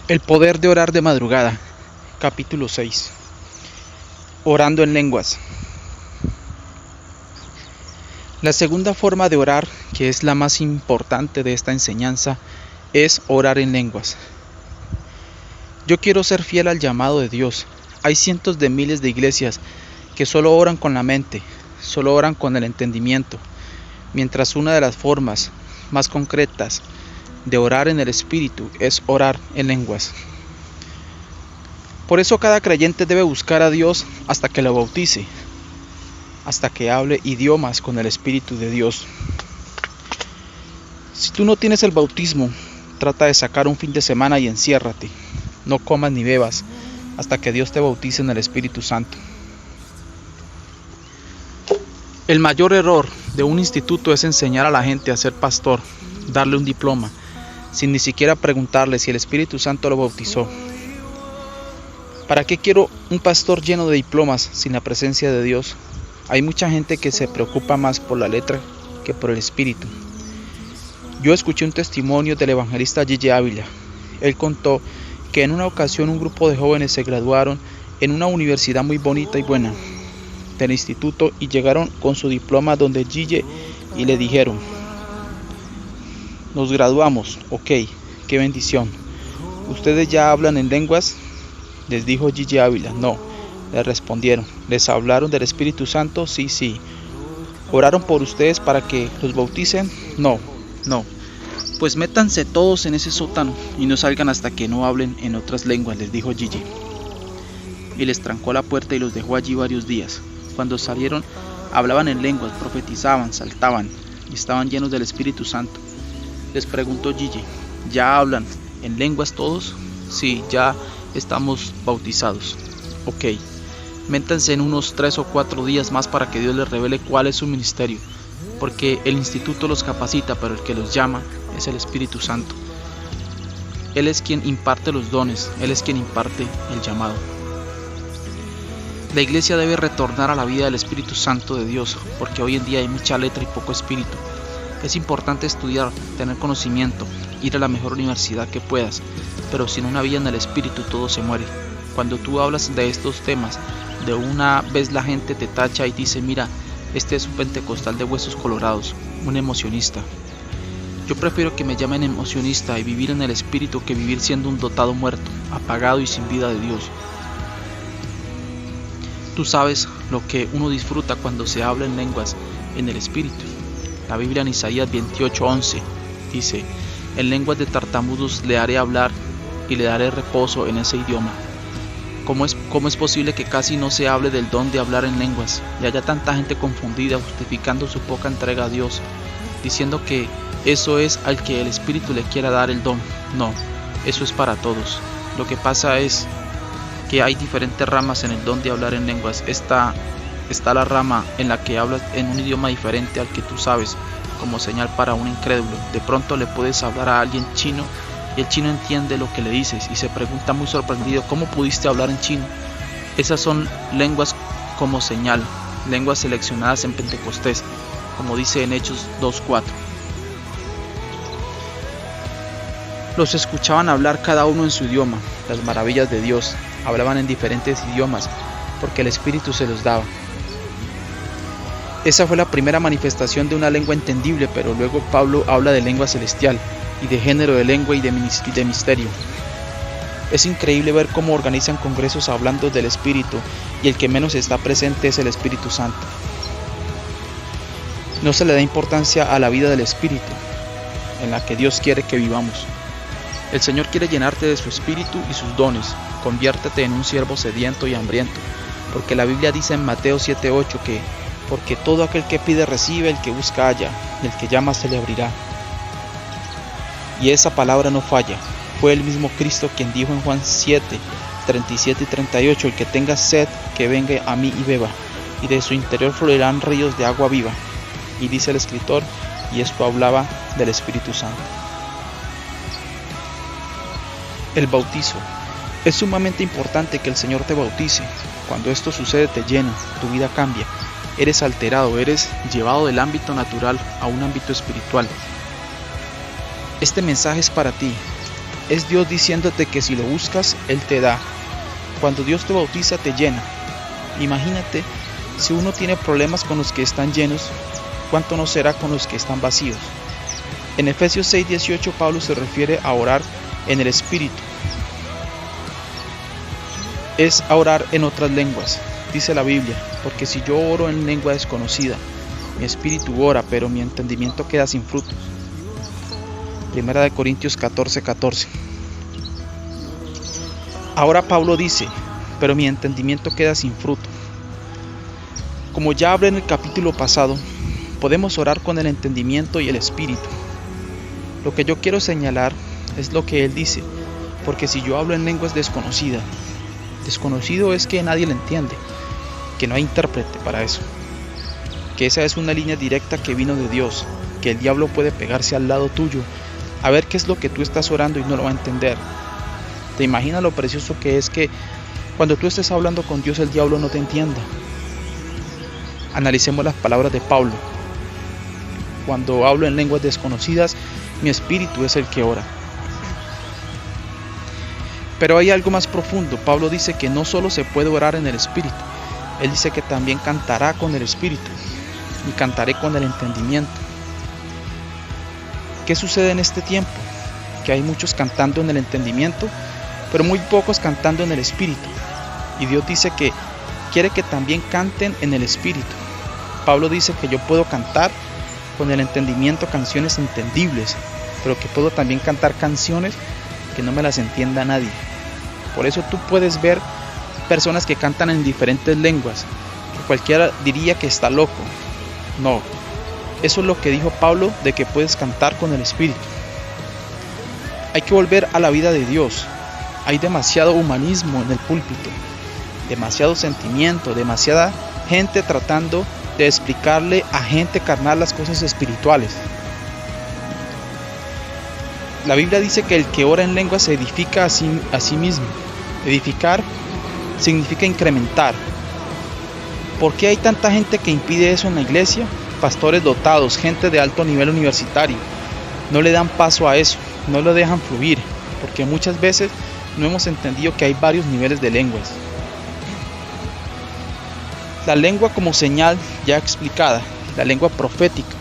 El poder de orar de madrugada, capítulo 6. Orando en lenguas. La segunda forma de orar, que es la más importante de esta enseñanza, es orar en lenguas. Yo quiero ser fiel al llamado de Dios. Hay cientos de miles de iglesias que solo oran con la mente, solo oran con el entendimiento, mientras una de las formas más concretas de orar en el Espíritu es orar en lenguas. Por eso cada creyente debe buscar a Dios hasta que lo bautice, hasta que hable idiomas con el Espíritu de Dios. Si tú no tienes el bautismo, trata de sacar un fin de semana y enciérrate. No comas ni bebas hasta que Dios te bautice en el Espíritu Santo. El mayor error de un instituto es enseñar a la gente a ser pastor, darle un diploma, sin ni siquiera preguntarle si el Espíritu Santo lo bautizó. ¿Para qué quiero un pastor lleno de diplomas sin la presencia de Dios? Hay mucha gente que se preocupa más por la letra que por el Espíritu. Yo escuché un testimonio del evangelista Gigi Ávila. Él contó que en una ocasión un grupo de jóvenes se graduaron en una universidad muy bonita y buena del instituto y llegaron con su diploma donde Gigi y le dijeron: nos graduamos, ok, qué bendición. ¿Ustedes ya hablan en lenguas? Les dijo Gigi Ávila. No, le respondieron. ¿Les hablaron del Espíritu Santo? Sí. ¿Oraron por ustedes para que los bauticen? No. Pues métanse todos en ese sótano y no salgan hasta que no hablen en otras lenguas, les dijo Gigi. Y les trancó la puerta y los dejó allí varios días. Cuando salieron, hablaban en lenguas, profetizaban, saltaban y estaban llenos del Espíritu Santo. Les preguntó Gigi: ¿ya hablan en lenguas todos? Sí, ya estamos bautizados. Ok, métanse en unos 3 o 4 días más para que Dios les revele cuál es su ministerio, porque el instituto los capacita, pero el que los llama es el Espíritu Santo. Él es quien imparte los dones, Él es quien imparte el llamado. La iglesia debe retornar a la vida del Espíritu Santo de Dios, porque hoy en día hay mucha letra y poco espíritu. Es importante estudiar, tener conocimiento, ir a la mejor universidad que puedas, pero sin una vida en el Espíritu todo se muere. Cuando tú hablas de estos temas, de una vez la gente te tacha y dice: mira, este es un pentecostal de huesos colorados, un emocionista. Yo prefiero que me llamen emocionista y vivir en el Espíritu que vivir siendo un dotado muerto, apagado y sin vida de Dios. Tú sabes lo que uno disfruta cuando se habla en lenguas en el Espíritu. La Biblia en Isaías 28:11 dice: en lenguas de tartamudos le haré hablar y le daré reposo en ese idioma. ¿Cómo es posible que casi no se hable del don de hablar en lenguas y haya tanta gente confundida justificando su poca entrega a Dios, diciendo que eso es al que el Espíritu le quiera dar el don? No, eso es para todos. Lo que pasa es que hay diferentes ramas en el don de hablar en lenguas. Está la rama en la que hablas en un idioma diferente al que tú sabes, como señal para un incrédulo. De pronto le puedes hablar a alguien chino y el chino entiende lo que le dices y se pregunta muy sorprendido: ¿cómo pudiste hablar en chino? Esas son lenguas como señal, lenguas seleccionadas en Pentecostés, como dice en Hechos 2:4. Los escuchaban hablar cada uno en su idioma, las maravillas de Dios. Hablaban en diferentes idiomas porque el Espíritu se los daba. Esa fue la primera manifestación de una lengua entendible, pero luego Pablo habla de lengua celestial y de género de lengua y de misterio. Es increíble ver cómo organizan congresos hablando del Espíritu y el que menos está presente es el Espíritu Santo. No se le da importancia a la vida del Espíritu, en la que Dios quiere que vivamos. El Señor quiere llenarte de su Espíritu y sus dones. Conviértete en un siervo sediento y hambriento, porque la Biblia dice en Mateo 7:8 que porque todo aquel que pide recibe, el que busca halla, y el que llama se le abrirá. Y esa palabra no falla. Fue el mismo Cristo quien dijo en Juan 7:37 y 38: el que tenga sed, que venga a mí y beba, y de su interior fluirán ríos de agua viva. Y dice el escritor, y esto hablaba del Espíritu Santo. El bautizo. Es sumamente importante que el Señor te bautice. Cuando esto sucede te llena, tu vida cambia. Eres alterado, eres llevado del ámbito natural a un ámbito espiritual. Este mensaje es para ti. es Dios diciéndote que si lo buscas, Él te da. Cuando Dios te bautiza, te llena. Imagínate, si uno tiene problemas con los que están llenos, ¿cuánto no será con los que están vacíos? En Efesios 6:18 Pablo se refiere a orar en el Espíritu. Es a orar en otras lenguas, dice la Biblia, porque si yo oro en lengua desconocida, mi espíritu ora, pero mi entendimiento queda sin frutos. Primera de Corintios 14:14. Ahora Pablo dice, pero mi entendimiento queda sin fruto. Como ya hablé en el capítulo pasado, podemos orar con el entendimiento y el espíritu. Lo que yo quiero señalar es lo que él dice, porque si yo hablo en lenguas desconocidas, desconocido es que nadie lo entiende, que no hay intérprete para eso, que esa es una línea directa que vino de Dios, que el diablo puede pegarse al lado tuyo, a ver qué es lo que tú estás orando y no lo va a entender. ¿Te imaginas lo precioso que es que cuando tú estés hablando con Dios el diablo no te entienda? Analicemos las palabras de Pablo. Cuando hablo en lenguas desconocidas, mi espíritu es el que ora. Pero hay algo más profundo. Pablo dice que no solo se puede orar en el espíritu, él dice que también cantará con el espíritu y cantaré con el entendimiento. ¿Qué sucede en este tiempo? Que hay muchos cantando en el entendimiento, pero muy pocos cantando en el espíritu. Y Dios dice que quiere que también canten en el espíritu. Pablo dice que yo puedo cantar con el entendimiento canciones entendibles, pero que puedo también cantar canciones que no me las entienda nadie. Por eso tú puedes ver personas que cantan en diferentes lenguas, que cualquiera diría que está loco. No, eso es lo que dijo Pablo, de que puedes cantar con el espíritu. Hay que volver a la vida de Dios. Hay demasiado humanismo en el púlpito, demasiado sentimiento, demasiada gente tratando de explicarle a gente carnal las cosas espirituales. La Biblia dice que el que ora en lengua se edifica a sí mismo. Edificar significa incrementar. ¿Por qué hay tanta gente que impide eso en la iglesia? Pastores dotados, gente de alto nivel universitario, no le dan paso a eso, no lo dejan fluir, porque muchas veces no hemos entendido que hay varios niveles de lenguas. La lengua como señal ya explicada, la lengua profética,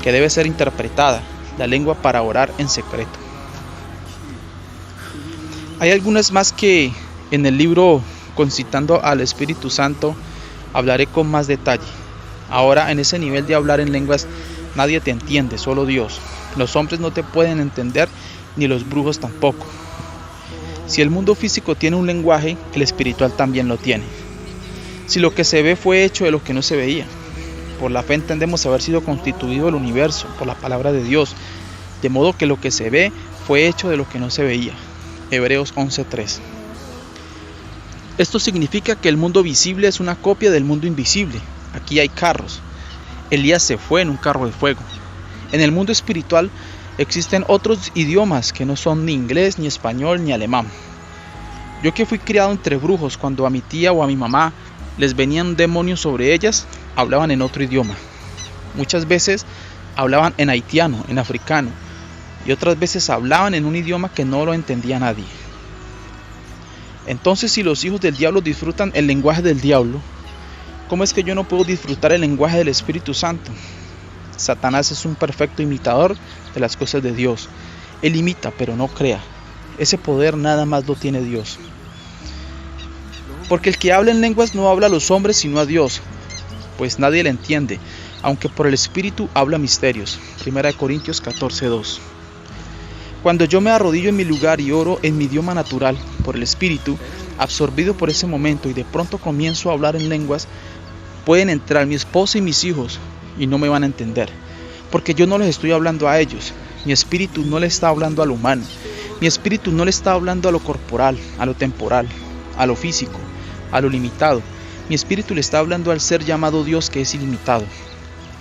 que debe ser interpretada, la lengua para orar en secreto. Hay algunas más que en el libro, concitando al Espíritu Santo, hablaré con más detalle. Ahora, en ese nivel de hablar en lenguas, nadie te entiende, solo Dios. Los hombres no te pueden entender, ni los brujos tampoco. Si el mundo físico tiene un lenguaje, el espiritual también lo tiene. Si lo que se ve fue hecho de lo que no se veía. Por la fe entendemos haber sido constituido el universo, por la palabra de Dios, de modo que lo que se ve fue hecho de lo que no se veía. Hebreos 11:3. Esto significa que el mundo visible es una copia del mundo invisible. Aquí hay carros. Elías se fue en un carro de fuego. En el mundo espiritual existen otros idiomas que no son ni inglés, ni español, ni alemán. Yo que fui criado entre brujos, cuando a mi tía o a mi mamá les venían demonios sobre ellas, hablaban en otro idioma. Muchas veces hablaban en haitiano, en africano, y otras veces hablaban en un idioma que no lo entendía nadie. Entonces, si los hijos del diablo disfrutan el lenguaje del diablo, ¿cómo es que yo no puedo disfrutar el lenguaje del Espíritu Santo? Satanás es un perfecto imitador de las cosas de Dios. Él imita, pero no crea. Ese poder nada más lo tiene Dios. Porque el que habla en lenguas no habla a los hombres sino a Dios, pues nadie le entiende, aunque por el Espíritu habla misterios. 1 Corintios 14:2. Cuando yo me arrodillo en mi lugar y oro en mi idioma natural, por el Espíritu, absorbido por ese momento, y de pronto comienzo a hablar en lenguas, pueden entrar mi esposa y mis hijos y no me van a entender, porque yo no les estoy hablando a ellos. Mi espíritu no le está hablando a lo humano, mi espíritu no le está hablando a lo corporal, a lo temporal, a lo físico, a lo limitado. Mi espíritu le está hablando al ser llamado Dios, que es ilimitado.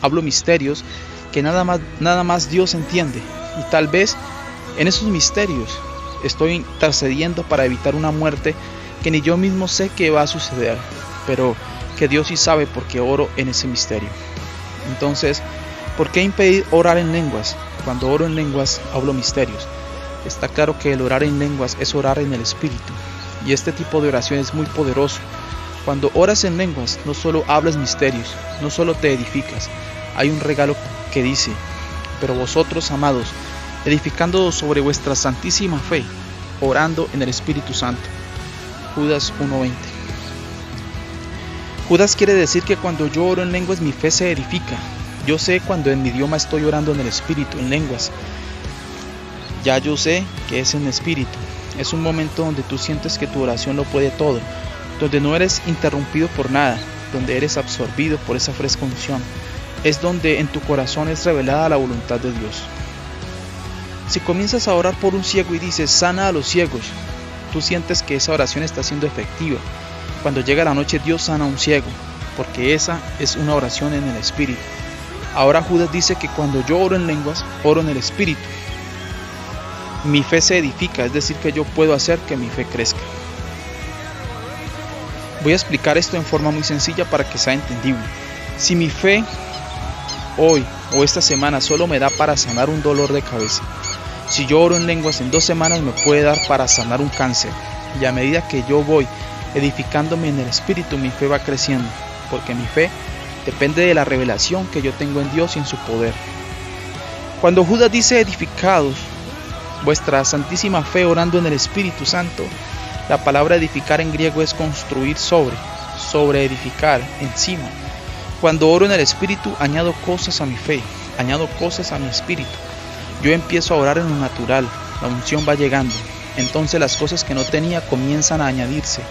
Hablo misterios que nada más Dios entiende, y tal vez en esos misterios estoy intercediendo para evitar una muerte que ni yo mismo sé que va a suceder, pero que Dios sí sabe, porque oro en ese misterio. Entonces, ¿por qué impedir orar en lenguas? Cuando oro en lenguas hablo misterios. Está claro que el orar en lenguas es orar en el Espíritu, y este tipo de oración es muy poderoso. Cuando oras en lenguas, no solo hablas misterios, no solo te edificas. Hay un regalo que dice: pero vosotros, amados, edificándoos sobre vuestra santísima fe, orando en el Espíritu Santo. Judas 1:20. Judas quiere decir que cuando yo oro en lenguas mi fe se edifica. Yo sé cuando en mi idioma estoy orando en el Espíritu, en lenguas. Ya yo sé que es en espíritu. Es un momento donde tú sientes que tu oración lo puede todo, donde no eres interrumpido por nada, donde eres absorbido por esa fresca unción. Es donde en tu corazón es revelada la voluntad de Dios. Si comienzas a orar por un ciego y dices: sana a los ciegos, tú sientes que esa oración está siendo efectiva. Cuando llega la noche, Dios sana a un ciego, porque esa es una oración en el Espíritu. Ahora Judas dice que cuando yo oro en lenguas, oro en el Espíritu. Mi fe se edifica, es decir, que yo puedo hacer que mi fe crezca. Voy a explicar esto en forma muy sencilla para que sea entendible. Si mi fe hoy o esta semana solo me da para sanar un dolor de cabeza, si yo oro en lenguas en 2 semanas me puede dar para sanar un cáncer. Y a medida que yo voy edificándome en el Espíritu, mi fe va creciendo, porque mi fe depende de la revelación que yo tengo en Dios y en su poder. Cuando Judas dice edificados, vuestra santísima fe orando en el Espíritu Santo, la palabra edificar en griego es construir sobre edificar, encima. Cuando oro en el Espíritu, añado cosas a mi fe, añado cosas a mi espíritu. Yo empiezo a orar en lo natural, la unción va llegando. Entonces las cosas que no tenía comienzan a añadirse,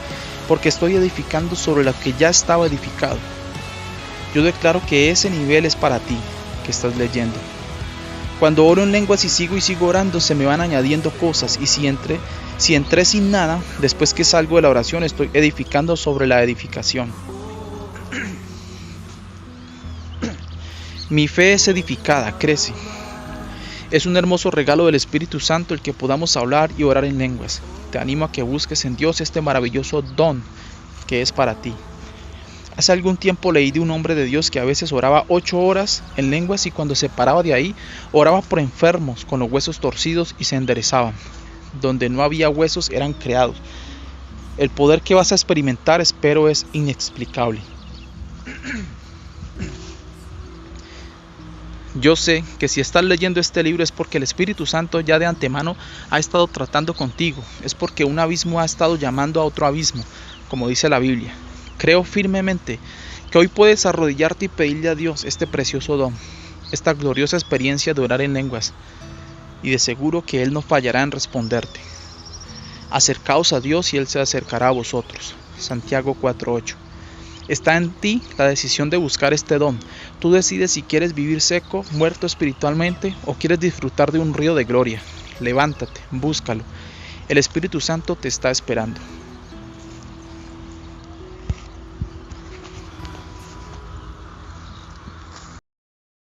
porque estoy edificando sobre lo que ya estaba edificado. Yo declaro que ese nivel es para ti, que estás leyendo. Cuando oro en lenguas y sigo orando, se me van añadiendo cosas, y si entré sin nada, después que salgo de la oración estoy edificando sobre la edificación. Mi fe es edificada, crece. Es un hermoso regalo del Espíritu Santo el que podamos hablar y orar en lenguas. Te animo a que busques en Dios este maravilloso don que es para ti. Hace algún tiempo leí de un hombre de Dios que a veces oraba 8 horas en lenguas, y cuando se paraba de ahí, oraba por enfermos con los huesos torcidos y se enderezaban. Donde no había huesos eran creados. El poder que vas a experimentar, espero, es inexplicable. Yo sé que si estás leyendo este libro es porque el Espíritu Santo ya de antemano ha estado tratando contigo. Es porque un abismo ha estado llamando a otro abismo, como dice la Biblia. Creo firmemente que hoy puedes arrodillarte y pedirle a Dios este precioso don, esta gloriosa experiencia de orar en lenguas, y de seguro que Él no fallará en responderte. Acercaos a Dios y Él se acercará a vosotros. Santiago 4:8. Está en ti la decisión de buscar este don. Tú decides si quieres vivir seco, muerto espiritualmente, o quieres disfrutar de un río de gloria. Levántate, búscalo. El Espíritu Santo te está esperando.